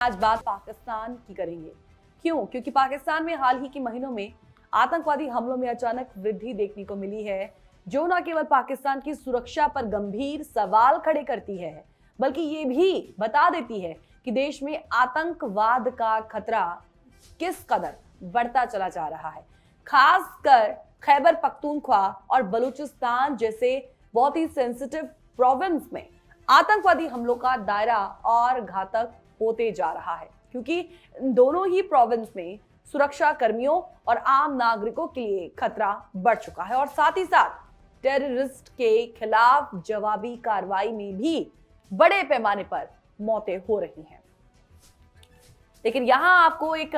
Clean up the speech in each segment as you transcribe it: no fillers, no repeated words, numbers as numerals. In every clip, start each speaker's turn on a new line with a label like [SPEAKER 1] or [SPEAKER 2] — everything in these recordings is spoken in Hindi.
[SPEAKER 1] आज बात पाकिस्तान की करेंगे। क्यों? क्योंकि पाकिस्तान में हाल ही के महीनों में आतंकवादी हमलों में अचानक वृद्धि देखने को मिली है, जो न केवल पाकिस्तान की सुरक्षा पर गंभीर सवाल खड़े करती है, बल्कि ये भी बता देती है कि देश में आतंकवाद का खतरा किस कदर बढ़ता चला जा रहा है। खासकर खैबर पख्तूनख्वा और बलूचिस्तान जैसे बहुत ही सेंसिटिव प्रोविंस में आतंकवादी हमलों का दायरा और घातक होते जा रहा है, क्योंकि दोनों ही प्रोविंस में सुरक्षा कर्मियों और आम नागरिकों के लिए खतरा बढ़ चुका है और साथ ही साथ टेररिस्ट के खिलाफ जवाबी कार्रवाई में भी बड़े पैमाने पर मौतें हो रही हैं। लेकिन यहां आपको एक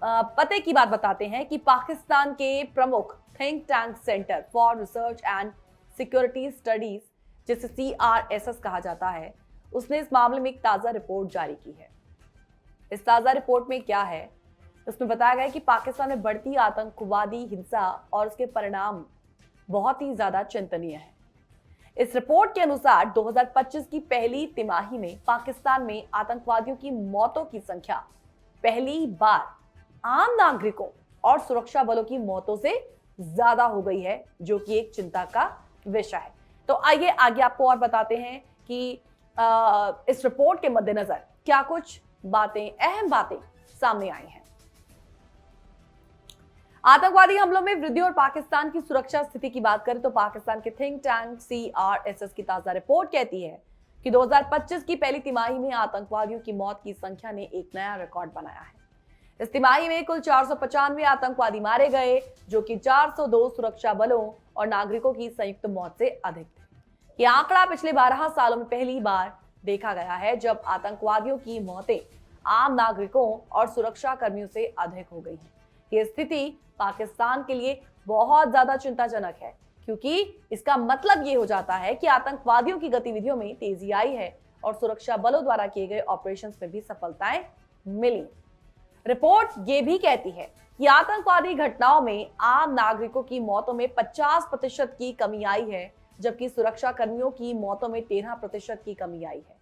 [SPEAKER 1] पते की बात बताते हैं कि पाकिस्तान के प्रमुख think tank centre for research and security studies, जिसे CRSS कहा जाता है, उसने इस मामले में एक ताजा रिपोर्ट जारी की है। इस ताजा रिपोर्ट में क्या है, उसमें बताया गया है कि पाकिस्तान में बढ़ती आतंकवादी हिंसा और उसके परिणाम बहुत ही ज्यादा चिंतनीय है। इस रिपोर्ट के अनुसार 2025 की पहली तिमाही में पाकिस्तान में आतंकवादियों की मौतों की संख्या पहली बार आम नागरिकों और सुरक्षा बलों की मौतों से ज्यादा हो गई है, जो कि एक चिंता का विषय है। तो आइए आगे आपको और बताते हैं कि इस रिपोर्ट के मद्देनजर क्या कुछ बातें, अहम बातें सामने आई हैं। आतंकवादी हमलों में वृद्धि और पाकिस्तान की सुरक्षा स्थिति की बात करें तो पाकिस्तान के थिंक टैंक CRSS की ताजा रिपोर्ट कहती है कि 2025 की पहली तिमाही में आतंकवादियों की मौत की संख्या ने एक नया रिकॉर्ड बनाया है। इस तिमाही में कुल 495 आतंकवादी मारे गए, जो कि 402 सुरक्षा बलों और नागरिकों की संयुक्त मौत से अधिक थे। यह आंकड़ा पिछले 12 सालों में पहली बार देखा गया है जब आतंकवादियों की मौतें आम नागरिकों और सुरक्षा कर्मियों से अधिक हो गई हैं। ये स्थिति पाकिस्तान के लिए बहुत ज्यादा चिंताजनक है, क्योंकि इसका मतलब ये हो जाता है कि आतंकवादियों की गतिविधियों में तेजी आई है और सुरक्षा बलों द्वारा किए गए ऑपरेशंस में भी सफलताएं मिली। रिपोर्ट ये भी कहती है कि आतंकवादी घटनाओं में आम नागरिकों की मौतों में 50% की कमी आई है, जबकि सुरक्षा कर्मियों की मौतों में 13% की कमी आई है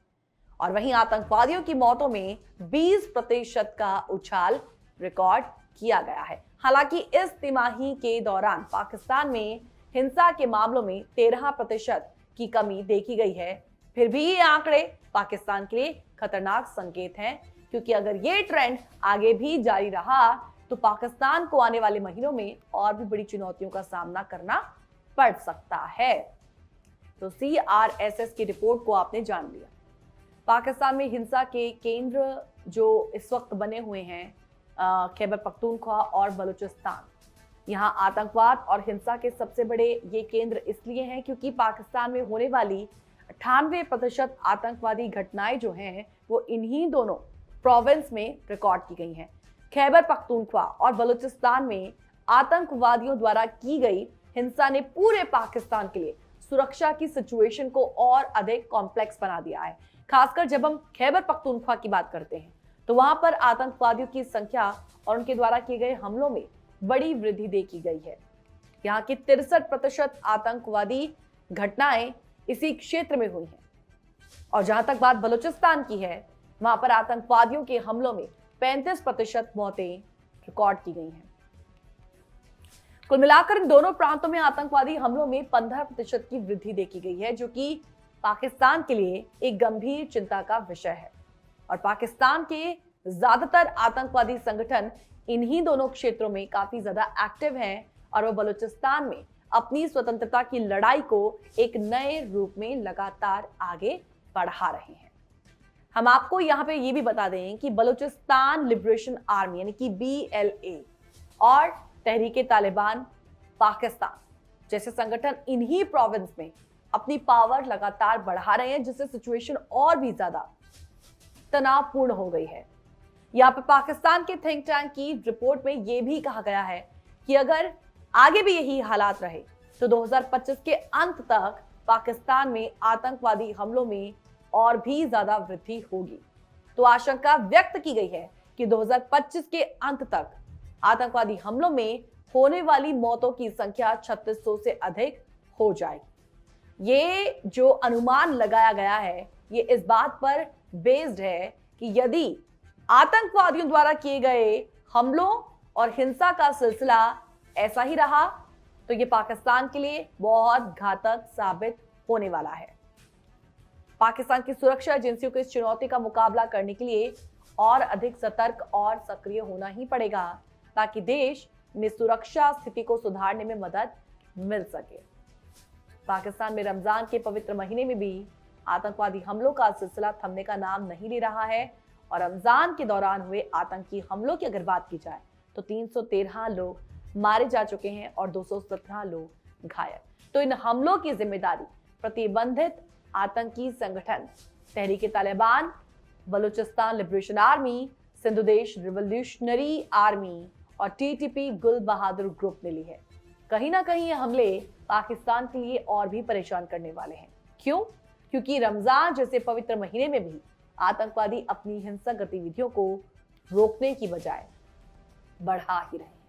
[SPEAKER 1] और वहीं आतंकवादियों की मौतों में 20% का उछाल रिकॉर्ड किया गया है। हालांकि इस तिमाही के दौरान पाकिस्तान में हिंसा के मामलों में 13% की कमी देखी गई है। फिर भी ये आंकड़े पाकिस्तान के लिए खतरनाक संकेत हैं, क्योंकि अगर ये ट्रेंड आगे भी जारी रहा तो पाकिस्तान को आने वाले महीनों में और भी बड़ी चुनौतियों का सामना करना पड़ सकता है। तो CRSS की रिपोर्ट को आपने जान लिया। पाकिस्तान में हिंसा के केंद्र जो इस वक्त बने हुए हैं खैबर पख्तूनख्वा और बलूचिस्तान, यहाँ आतंकवाद और हिंसा के सबसे बड़े ये केंद्र इसलिए हैं क्योंकि पाकिस्तान में होने वाली 98% आतंकवादी घटनाएं जो हैं वो इन्हीं दोनों प्रोविंस में रिकॉर्ड की गई हैं। खैबर पख्तूनख्वा और बलूचिस्तान में आतंकवादियों द्वारा की गई हिंसा ने पूरे पाकिस्तान के लिए सुरक्षा की सिचुएशन को और अधिक कॉम्प्लेक्स बना दिया है। खासकर जब हम खैबर पख्तूनख्वा की बात करते हैं तो वहां पर आतंकवादियों की संख्या और उनके द्वारा किए गए हमलों में बड़ी वृद्धि देखी गई है। यहाँ की 63% आतंकवादी घटनाएं इसी क्षेत्र में हुई हैं और जहां तक बात बलूचिस्तान की है, वहां पर आतंकवादियों के हमलों में 35% मौतें रिकॉर्ड की गई हैं। कुल मिलाकर इन दोनों प्रांतों में आतंकवादी हमलों में 15% की वृद्धि देखी गई है, जो कि पाकिस्तान के लिए एक गंभीर चिंता का विषय है और पाकिस्तान के ज्यादातर आतंकवादी संगठन इन्हीं दोनों क्षेत्रों में काफी ज्यादा एक्टिव हैं और वो बलूचिस्तान में अपनी स्वतंत्रता की लड़ाई को एक नए रूप में लगातार आगे बढ़ा रहे हैं। हम आपको यहाँ पे ये भी बता दें कि बलूचिस्तान लिबरेशन आर्मी यानी कि BLA और तहरीके तालिबान पाकिस्तान जैसे संगठन इन्हीं प्रोविंस में अपनी पावर लगातार बढ़ा रहे हैं, जिससे सिचुएशन और भी ज्यादा तनावपूर्ण हो गई है। यहाँ पे पाकिस्तान के थिंक टैंक की रिपोर्ट में यह भी कहा गया है कि अगर आगे भी यही हालात रहे तो 2025 के अंत तक पाकिस्तान में आतंकवादी हमलों में और भी ज्यादा वृद्धि होगी। तो आशंका व्यक्त की गई है कि 2025 के अंत तक आतंकवादी हमलों में होने वाली मौतों की संख्या 3600 से अधिक हो जाएगी। ये जो अनुमान लगाया गया है ये इस बात पर बेस्ड है कि यदि आतंकवादियों द्वारा किए गए हमलों और हिंसा का सिलसिला ऐसा ही रहा तो ये पाकिस्तान के लिए बहुत घातक साबित होने वाला है। पाकिस्तान की सुरक्षा एजेंसियों को इस चुनौती का मुकाबला करने के लिए और अधिक सतर्क और सक्रिय होना ही पड़ेगा ताकि देश में सुरक्षा स्थिति को सुधारने में मदद मिल सके। पाकिस्तान में रमजान के पवित्र महीने में भी आतंकवादी हमलों का सिलसिला थमने का नाम नहीं ले रहा है और रमजान के दौरान हुए आतंकी हमलों की अगर बात की जाए तो 313 लोग मारे जा चुके हैं और 217 लोग घायल। तो इन हमलों की जिम्मेदारी प्रतिबंधित आतंकी संगठन तहरीक-ए-तालिबान, बलूचिस्तान लिबरेशन आर्मी, सिंधु देश रिवॉल्यूशनरी आर्मी और टीटीपी गुल बहादुर ग्रुप ने ली है। कहीं ना कहीं ये हमले पाकिस्तान के लिए और भी परेशान करने वाले हैं। क्यों? क्योंकि रमजान जैसे पवित्र महीने में भी आतंकवादी अपनी हिंसक गतिविधियों को रोकने की बजाय बढ़ा ही रहे हैं।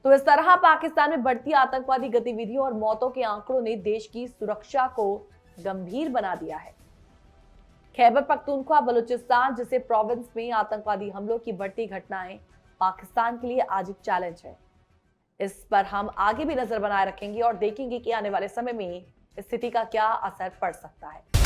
[SPEAKER 1] तो इस तरह पाकिस्तान में बढ़ती आतंकवादी गतिविधियों और मौतों के आंकड़ों ने देश की सुरक्षा को गंभीर बना दिया है। खैबर पख्तूनख्वा बलूचिस्तान जैसे प्रोविंस में आतंकवादी हमलों की बढ़ती घटनाएं पाकिस्तान के लिए आज एक चैलेंज है। इस पर हम आगे भी नजर बनाए रखेंगे और देखेंगे कि आने वाले समय में स्थिति का क्या असर पड़ सकता है।